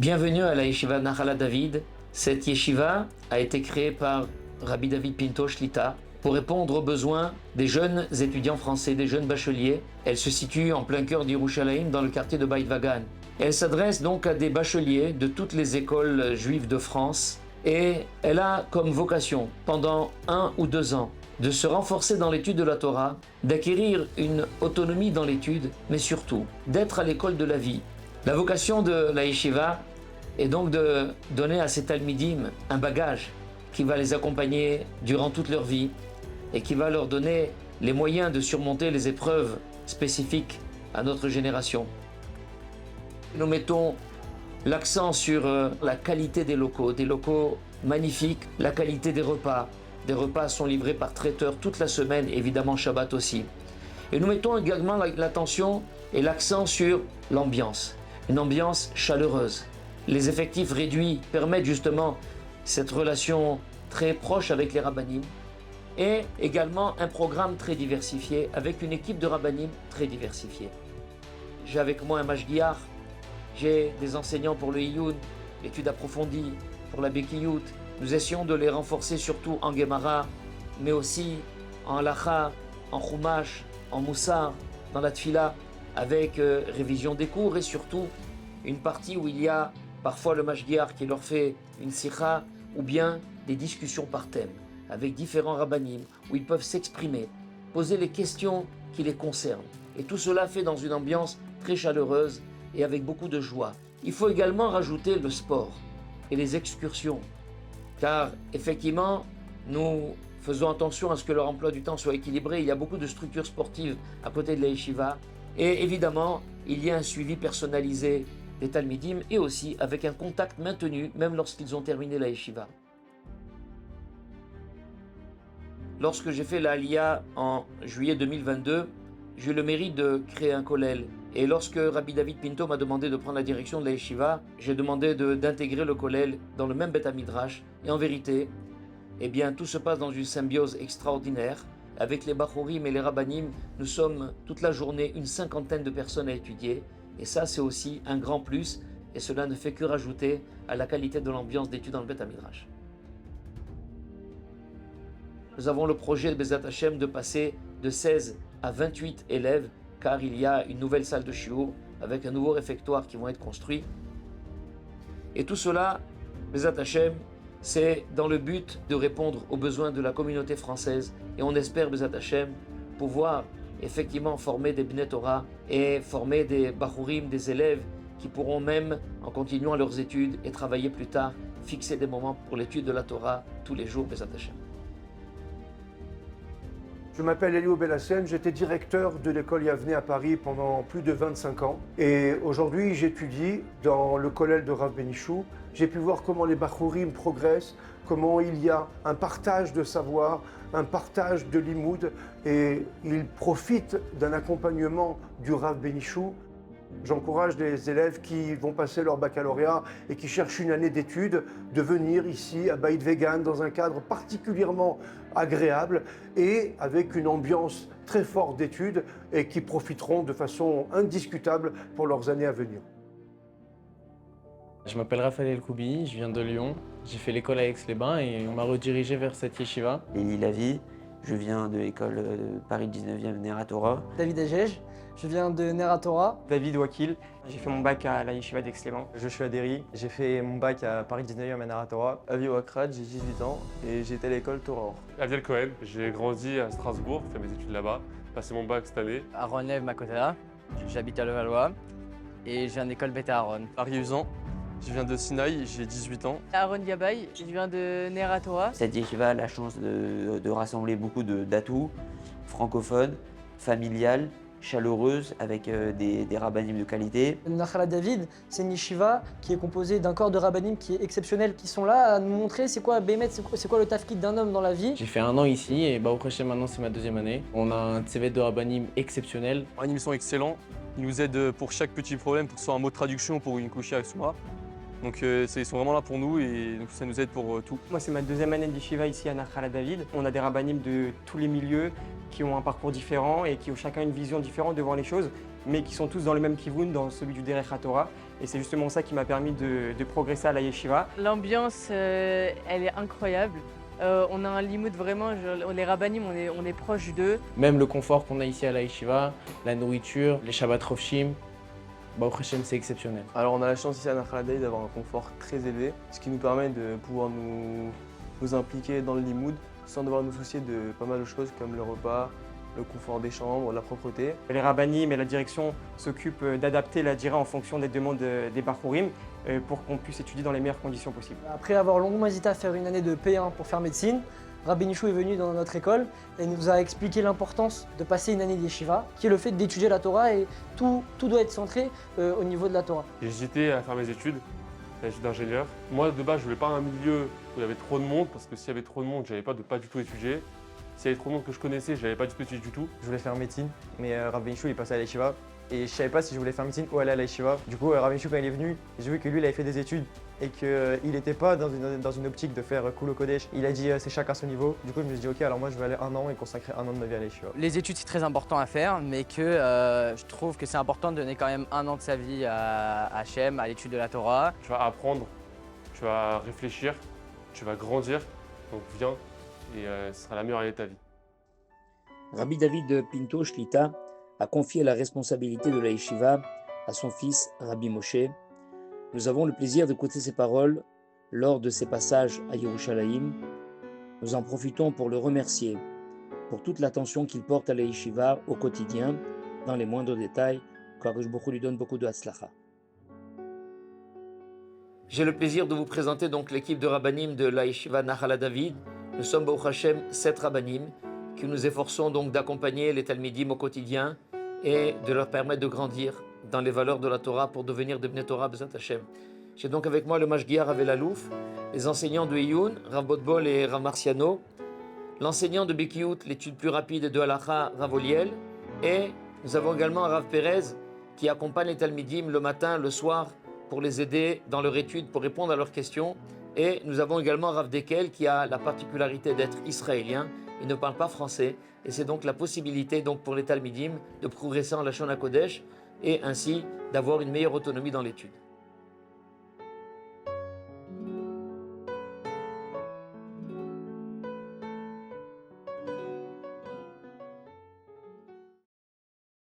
Bienvenue à la Yeshiva Nachala David. Cette yeshiva a été créée par Rabbi David Pinto Shlita pour répondre aux besoins des jeunes étudiants français, des jeunes bacheliers. Elle se situe en plein cœur d'Yerushalayim, dans le quartier de Beit Vagan. Elle s'adresse donc à des bacheliers de toutes les écoles juives de France et elle a comme vocation, pendant 1 ou 2 ans, de se renforcer dans l'étude de la Torah, d'acquérir une autonomie dans l'étude, mais surtout d'être à l'école de la vie. La vocation de la yeshiva est donc de donner à ces talmidim un bagage qui va les accompagner durant toute leur vie et qui va leur donner les moyens de surmonter les épreuves spécifiques à notre génération. Nous mettons l'accent sur la qualité des locaux magnifiques, la qualité des repas. Des repas sont livrés par traiteurs toute la semaine, évidemment Shabbat aussi. Et nous mettons également l'attention et l'accent sur l'ambiance. Une ambiance chaleureuse. Les effectifs réduits permettent justement cette relation très proche avec les rabbanim et également un programme très diversifié avec une équipe de rabbanim très diversifiée. J'ai avec moi un mashgiach, j'ai des enseignants pour le Iyun, l'étude approfondie, pour la Bekiyut. Nous essayons de les renforcer surtout en Gemara, mais aussi en Halacha, en Chumash, en Moussar, dans la Tfila, avec révision des cours et surtout une partie où il y a parfois le mashgiach qui leur fait une sikha ou bien des discussions par thème avec différents rabbanim où ils peuvent s'exprimer, poser les questions qui les concernent. Et tout cela fait dans une ambiance très chaleureuse et avec beaucoup de joie. Il faut également rajouter le sport et les excursions, car effectivement, nous faisons attention à ce que leur emploi du temps soit équilibré. Il y a beaucoup de structures sportives à côté de la yeshiva. Et évidemment, il y a un suivi personnalisé des talmidim et aussi avec un contact maintenu, même lorsqu'ils ont terminé la yeshiva. Lorsque j'ai fait la Aliyah en juillet 2022, j'ai eu le mérite de créer un kollel. Et lorsque Rabbi David Pinto m'a demandé de prendre la direction de la yeshiva, j'ai demandé d'intégrer le kollel dans le même Beth Midrash. Et en vérité, eh bien, tout se passe dans une symbiose extraordinaire. Avec les bachorim et les rabbanim, nous sommes toute la journée une 50aine de personnes à étudier. Et ça, c'est aussi un grand plus. Et cela ne fait que rajouter à la qualité de l'ambiance d'études dans le Beth Midrash. Nous avons le projet de Bezat Hashem de passer de 16 à 28 élèves, car il y a une nouvelle salle de shiur avec un nouveau réfectoire qui vont être construits. Et tout cela, Bezat Hashem, c'est dans le but de répondre aux besoins de la communauté française. Et on espère, Bezat Hashem, pouvoir effectivement former des Bnei Torah et former des Bachurim, des élèves qui pourront même, en continuant leurs études et travailler plus tard, fixer des moments pour l'étude de la Torah tous les jours, Bezat Hashem. Je m'appelle Eliou Bellassem, j'étais directeur de l'école Yavneh à Paris pendant plus de 25 ans. Et aujourd'hui, j'étudie dans le kollel de Rav Benichou. J'ai pu voir comment les Bachurim progressent, comment il y a un partage de savoir, un partage de limoud, et ils profitent d'un accompagnement du Rav Benichou. J'encourage les élèves qui vont passer leur baccalauréat et qui cherchent une année d'études de venir ici à Beit Vegan dans un cadre particulièrement agréable et avec une ambiance très forte d'études et qui profiteront de façon indiscutable pour leurs années à venir. Je m'appelle Raphaël El-Koubi, je viens de Lyon. J'ai fait l'école à Aix-les-Bains et on m'a redirigé vers cette yeshiva. Eli Lavi, je viens de l'école de Paris 19e Nera Torah. David Agege, je viens de Nera Torah. David Wakil, j'ai fait mon bac à la Yeshiva d'Aix-les-Bains. Joshua Derry, j'ai fait mon bac à Paris 19e à Nera Torah. Avi Wakrat, j'ai 18 ans et j'étais à l'école Torah. Aviel Cohen, j'ai grandi à Strasbourg, fait mes études là-bas, passé mon bac cette année. Aaron Lev Makotela, j'habite à Levallois et j'ai une école Beta Aaron. Ari Usan, je viens de Sinaï, j'ai 18 ans. Aaron Gabay, je viens de Nera Torah. Cette yeshiva a la chance de rassembler beaucoup d'atouts francophones, familiales, chaleureuses, avec des rabbanim de qualité. Nachala David, c'est une yeshiva qui est composée d'un corps de rabbanim qui est exceptionnel, qui sont là à nous montrer c'est quoi Bémet, c'est quoi le tafkid d'un homme dans la vie. J'ai fait 1 an ici et au prochain maintenant c'est ma 2e année. On a un tsevet de rabbanim exceptionnel. Ils sont excellents, ils nous aident pour chaque petit problème, pour que ce soit un mot de traduction pour une couchée avec soi. Donc ils sont vraiment là pour nous et donc, ça nous aide pour tout. Moi, c'est ma 2e année de Yeshiva ici à Nachala David. On a des rabbanim de tous les milieux qui ont un parcours différent et qui ont chacun une vision différente de voir les choses. mais qui sont tous dans le même kivoun, dans celui du Derech HaTorah. Et c'est justement ça qui m'a permis de progresser à la yeshiva. L'ambiance, elle est incroyable. On a un limoud vraiment, les rabbanim, on est proche d'eux. Même le confort qu'on a ici à la yeshiva, la nourriture, les Shabbat Rovshim, Baruch Hashem, c'est exceptionnel. Alors on a la chance ici à Nachal d'avoir un confort très élevé, ce qui nous permet de pouvoir nous impliquer dans le limoud sans devoir nous soucier de pas mal de choses comme le repas, le confort des chambres, la propreté. Les rabbanim et la direction s'occupent d'adapter la dira en fonction des demandes des Bachurim pour qu'on puisse étudier dans les meilleures conditions possibles. Après avoir longuement hésité à faire une année de P1 pour faire médecine, Rabbi Nichou est venu dans notre école et nous a expliqué l'importance de passer une année d'yeshiva, qui est le fait d'étudier la Torah et tout doit être centré au niveau de la Torah. J'ai hésité à faire mes études d'ingénieur. Moi, de base, je voulais pas un milieu où il y avait trop de monde, parce que s'il y avait trop de monde, j'avais pas du tout étudié. S'il y avait trop de monde que je connaissais, je n'avais pas du tout étudié du tout. Je voulais faire médecine, mais Rabbi Nichou est passé à la yeshiva. Et je savais pas si je voulais faire médecine ou aller à la yeshiva. Du coup, Rabbi Nichou, quand il est venu, j'ai vu que lui, il avait fait des études et qu'il n'était pas dans une optique de faire Kulo Kodesh. Il a dit c'est chacun son niveau. Du coup, je me suis dit ok, alors moi je vais aller 1 an et consacrer 1 an de ma vie à la yeshiva. Les études, c'est très important à faire, mais que je trouve que c'est important de donner quand même 1 an de sa vie à Hachem, à l'étude de la Torah. Tu vas apprendre, tu vas réfléchir, tu vas grandir. Donc viens et ce sera la meilleure année de ta vie. Rabbi David Pinto Shlita a confié la responsabilité de la yeshiva à son fils Rabbi Moshe. Nous avons le plaisir d'écouter ses paroles lors de ses passages à Yerushalayim. Nous en profitons pour le remercier pour toute l'attention qu'il porte à la yeshiva au quotidien, dans les moindres détails. Qu'Akadosh Baruch Hu lui donne beaucoup de hatzlacha. J'ai le plaisir de vous présenter donc l'équipe de rabbanim de la yeshiva Nachal David. Nous sommes Baruch Hashem 7 rabbanim qui nous efforçons donc d'accompagner les talmidim au quotidien et de leur permettre de grandir dans les valeurs de la Torah pour devenir des Bnei Torah B'ezrat Hashem. J'ai donc avec moi le Mashgiach Rav Elalouf, les enseignants de Iyun, Rav Botbol et Rav Marciano, l'enseignant de Bekiyut, l'étude plus rapide de Halacha, Rav Oliel, et nous avons également Rav Perez qui accompagne les talmidim le matin, le soir pour les aider dans leur étude, pour répondre à leurs questions. Et nous avons également Rav Dekel qui a la particularité d'être israélien. Il ne parle pas français et c'est donc la possibilité donc pour les talmidim de progresser en Lachon HaKodesh et ainsi d'avoir une meilleure autonomie dans l'étude.